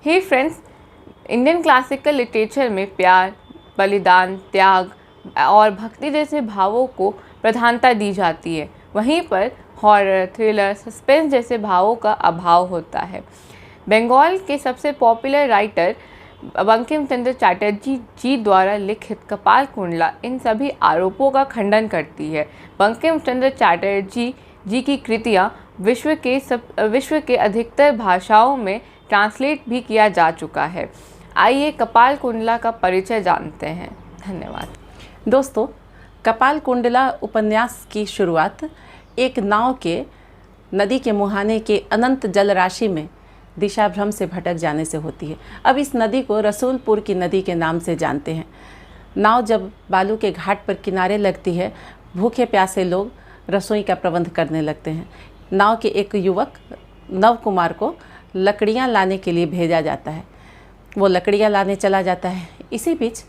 हे friends, Indian classical literature में प्यार, बलिदान, त्याग और भक्ति जैसे भावों को प्रधानता दी जाती है। वहीं पर हॉरर, थ्रिलर, सस्पेंस जैसे भावों का अभाव होता है। बंगाल के सबसे पॉपुलर राइटर बंकिम चंद्र चटर्जी जी द्वारा लिखित कपाल कुंडला इन सभी आरोपों का खंडन करती है। बंकिम चंद्र चटर्जी जी की कृतियाँ विश्व के अधिकतर भाषाओं में ट्रांसलेट भी किया जा चुका है। आइए कपाल कुंडला का परिचय जानते हैं। धन्यवाद। दोस्तों, कपाल कुंडला उपन्यास की शुरुआत एक नाव के नदी के मुहाने के अनंत जल राशि में दिशा भ्रम से भटक जाने से होती है। अब इस नदी को रसूलपुर की नदी के नाम से जानते हैं। नाव जब बालू के घाट पर किनारे लगती है, भूखे प्यासे लोग रसोई का प्रबंध करने लगते हैं। नाव के एक युवक नव कुमार को लकड़ियाँ लाने के लिए भेजा जाता है। वो लकड़ियाँ लाने चला जाता है। इसी बीच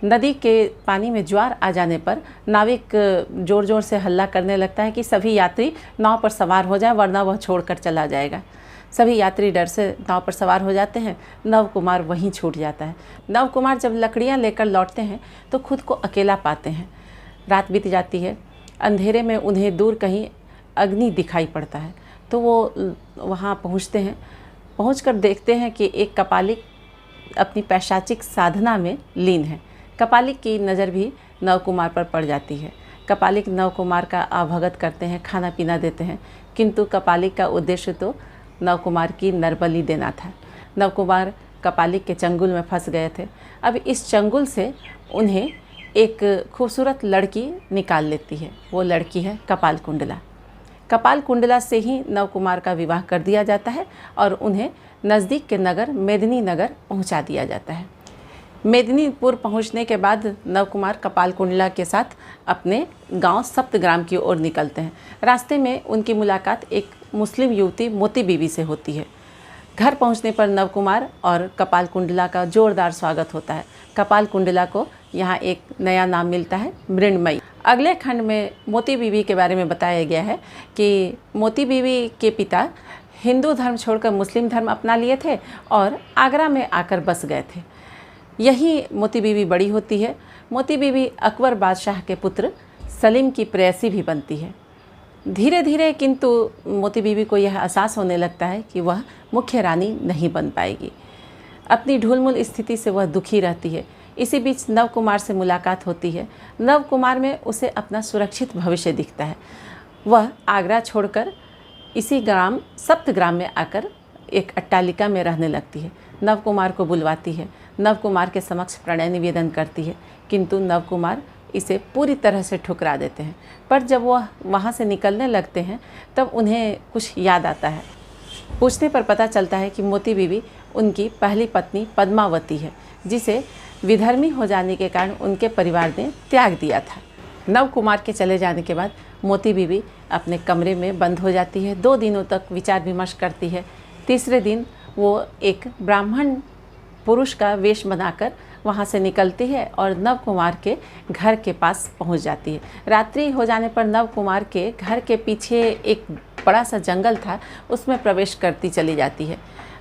नदी के पानी में ज्वार आ जाने पर नाविक ज़ोर ज़ोर से हल्ला करने लगता है कि सभी यात्री नाव पर सवार हो जाए, वरना वह छोड़कर चला जाएगा। सभी यात्री डर से नाव पर सवार हो जाते हैं। नव कुमार वहीं छूट जाता है। नव कुमार जब लकड़ियाँ लेकर लौटते हैं तो खुद को अकेला पाते हैं। रात बीत जाती है। अंधेरे में उन्हें दूर कहीं अग्नि दिखाई पड़ता है, तो वो वहाँ पहुँचते हैं। पहुँचकर देखते हैं कि एक कपालिक अपनी पैशाचिक साधना में लीन है। कपालिक की नज़र भी नव कुमार पर पड़ जाती है। कपालिक नव कुमार का आवभगत करते हैं, खाना पीना देते हैं, किंतु कपालिक का उद्देश्य तो नव कुमार की नरबली देना था। नव कुमार कपालिक के चंगुल में फंस गए थे। अब इस चंगुल से उन्हें एक खूबसूरत लड़की निकाल लेती है। वो लड़की है कपाल कुंडला। कपाल कुंडला से ही नव कुमार का विवाह कर दिया जाता है और उन्हें नज़दीक के नगर मेदिनी नगर पहुंचा दिया जाता है। मेदिनीपुर पहुंचने के बाद नव कुमार कपाल कुंडला के साथ अपने गांव सप्तग्राम की ओर निकलते हैं। रास्ते में उनकी मुलाकात एक मुस्लिम युवती मोती बीवी से होती है। घर पहुंचने पर नव कुमार और कपाल कुंडला का जोरदार स्वागत होता है। कपाल कुंडला को यहाँ एक नया नाम मिलता है, मृण्मयी। अगले खंड में मोती बीवी के बारे में बताया गया है कि मोती बीवी के पिता हिंदू धर्म छोड़कर मुस्लिम धर्म अपना लिए थे और आगरा में आकर बस गए थे। यही मोती बीवी बड़ी होती है। मोती बीवी अकबर बादशाह के पुत्र सलीम की प्रेयसी भी बनती है। धीरे धीरे किंतु मोती बीवी को यह एहसास होने लगता है कि वह मुख्य रानी नहीं बन पाएगी। अपनी ढुलमुल स्थिति से वह दुखी रहती है। इसी बीच नव कुमार से मुलाकात होती है। नव कुमार में उसे अपना सुरक्षित भविष्य दिखता है। वह आगरा छोड़कर इसी ग्राम सप्तग्राम में आकर एक अट्टालिका में रहने लगती है। नव कुमार को बुलवाती है, नव कुमार के समक्ष प्रणय निवेदन करती है, किंतु नव कुमार इसे पूरी तरह से ठुकरा देते हैं। पर जब वह वहाँ से निकलने लगते हैं तब उन्हें कुछ याद आता है। पूछने पर पता चलता है कि मोती बीवी उनकी पहली पत्नी पद्मावती है, जिसे विधर्मी हो जाने के कारण उनके परिवार ने त्याग दिया था। नव कुमार के चले जाने के बाद मोती बीवी अपने कमरे में बंद हो जाती है। 2 दिनों तक विचार विमर्श करती है। तीसरे दिन वो एक ब्राह्मण पुरुष का वेश बनाकर वहाँ से निकलती है और नव कुमार के घर के पास पहुँच जाती है। रात्रि हो जाने पर नव कुमार के घर के पीछे एक बड़ा सा जंगल था, उसमें प्रवेश करती चली जाती है।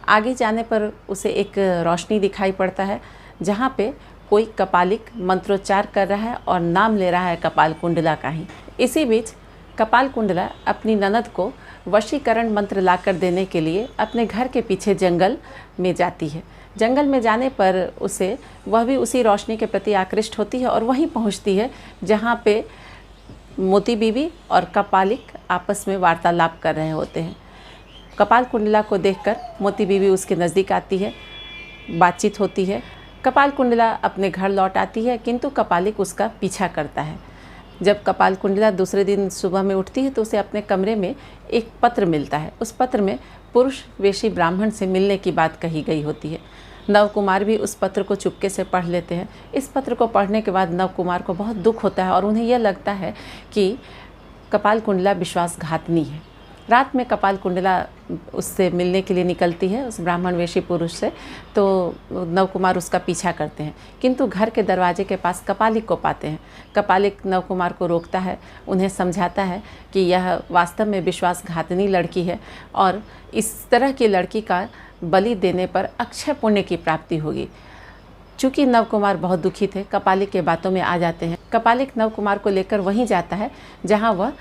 आगे जाने पर उसे एक रोशनी दिखाई पड़ता है, जहाँ पे कोई कपालिक मंत्रोच्चार कर रहा है और नाम ले रहा है कपाल कुंडला का ही। इसी बीच कपाल कुंडला अपनी ननद को वशीकरण मंत्र लाकर देने के लिए अपने घर के पीछे जंगल में जाती है। जंगल में जाने पर वह भी उसी रोशनी के प्रति आकृष्ट होती है और वहीं पहुंचती है जहां पे मोती बीवी और कपालिक आपस में वार्तालाप कर रहे होते हैं। कपाल कुंडला को देखकर मोती बीवी उसके नज़दीक आती है, बातचीत होती है। कपाल कुंडला अपने घर लौट आती है, किंतु कपालिक उसका पीछा करता है। जब कपाल कुंडला दूसरे दिन सुबह में उठती है तो उसे अपने कमरे में एक पत्र मिलता है। उस पत्र में पुरुष वेशी ब्राह्मण से मिलने की बात कही गई होती है। नव कुमार भी उस पत्र को चुपके से पढ़ लेते हैं। इस पत्र को पढ़ने के बाद नव कुमार को बहुत दुख होता है और उन्हें यह लगता है कि कपाल कुंडला विश्वासघातनी है। रात में कपाल कुंडला उससे मिलने के लिए निकलती है, उस ब्राह्मण वेशी पुरुष से। तो नवकुमार उसका पीछा करते हैं, किंतु घर के दरवाजे के पास कपालिक को पाते हैं। कपालिक नवकुमार को रोकता है, उन्हें समझाता है कि यह वास्तव में विश्वासघातिनी लड़की है और इस तरह की लड़की का बलि देने पर अक्षय पुण्य की प्राप्ति होगी। चूँकि नवकुमार बहुत दुखी थे, कपालिक के बातों में आ जाते हैं। कपालिक नवकुमार को लेकर वहीं जाता है जहाँ वह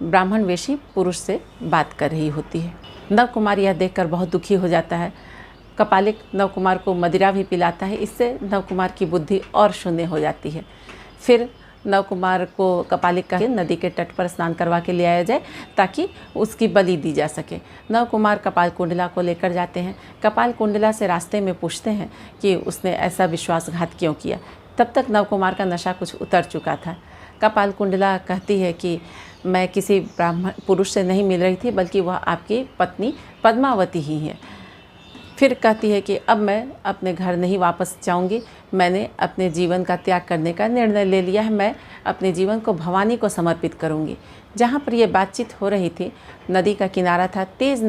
ब्राह्मण वेशी पुरुष से बात कर रही होती है। नवकुमार यह देखकर बहुत दुखी हो जाता है। कपालिक नवकुमार को मदिरा भी पिलाता है, इससे नवकुमार की बुद्धि और शून्य हो जाती है। फिर नवकुमार को कपालिक का नदी के तट पर स्नान करवा के ले आया जाए ताकि उसकी बलि दी जा सके। नवकुमार कपाल कुंडला को लेकर जाते हैं। कपाल कुंडला से रास्ते में पूछते हैं कि उसने ऐसा विश्वासघात क्यों किया। तब तक नवकुमार का नशा कुछ उतर चुका था। कपाल कुंडला कहती है कि मैं किसी ब्राह्मण पुरुष से नहीं मिल रही थी, बल्कि वह आपकी पत्नी पद्मावती ही है। फिर कहती है कि अब मैं अपने घर नहीं वापस जाऊंगी, मैंने अपने जीवन का त्याग करने का निर्णय ले लिया है, मैं अपने जीवन को भवानी को समर्पित करूंगी। जहाँ पर ये बातचीत हो रही थी, नदी का किनारा था, तेज़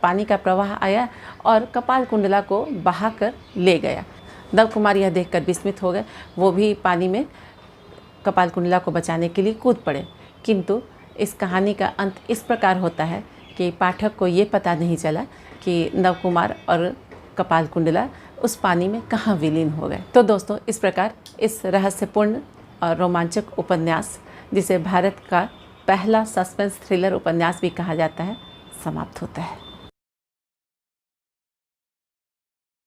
पानी का प्रवाह आया और कपाल कुंडला को बहाकर ले गया। नवकुमार यह देखकर विस्मित हो गए, वो भी पानी में कपाल कुंडला को बचाने के लिए कूद पड़े। किंतु इस कहानी का अंत इस प्रकार होता है कि पाठक को ये पता नहीं चला कि नवकुमार और कपाल कुंडला उस पानी में कहाँ विलीन हो गए। तो दोस्तों, इस प्रकार इस रहस्यपूर्ण और रोमांचक उपन्यास, जिसे भारत का पहला सस्पेंस थ्रिलर उपन्यास भी कहा जाता है, समाप्त होता है।